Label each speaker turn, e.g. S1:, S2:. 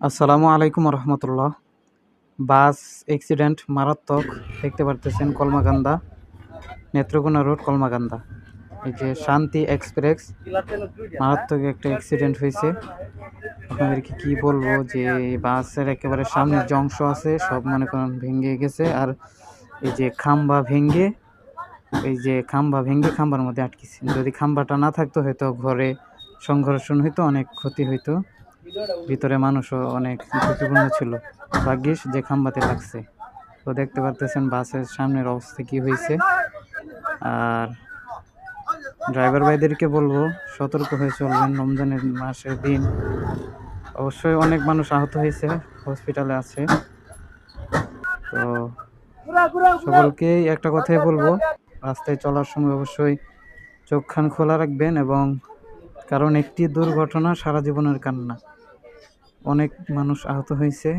S1: আসসালামু আলাইকুম রহমতুল্লাহ। Bus accident মারাত্মক। দেখতে পারতেছেন কলমাকান্দা, নেত্রকোনা রোড কলমাকান্দা। এই যে শান্তি এক্সপ্রেস, মারাত্মক একটা অ্যাক্সিডেন্ট হয়েছে। আপনাদেরকে কি বলবো যে বাসের একেবারে সামনের যে অংশ আছে সব মনে করেন ভেঙে গেছে। আর এই যে খাম্বা ভেঙে খাম্বার মধ্যে আটকেছে। যদি খাম্বাটা না থাকতো হয়তো ঘরে সংঘর্ষণ হইতো, অনেক ক্ষতি হইতো, ভিতরে মানুষও অনেক ঝুঁকিপূর্ণ ছিল। ভাগ্যিস যে খাম্বাতে লাগছে। তো দেখতে পারতেছেন বাসের সামনের অবস্থা কি হয়েছে। আর ড্রাইভার ভাইদেরকে বলবো সতর্ক হয়ে চলবেন রমজানের মাসের দিন। অবশ্যই অনেক মানুষ আহত হয়েছে, হসপিটালে আছে। তো সকলকেই একটা কথাই বলবো, রাস্তায় চলার সময় অবশ্যই চোখ কান খোলা রাখবেন, এবং কারণ একটি দুর্ঘটনা সারা জীবনের কান্না। অনেক মানুষ আহত হয়েছে।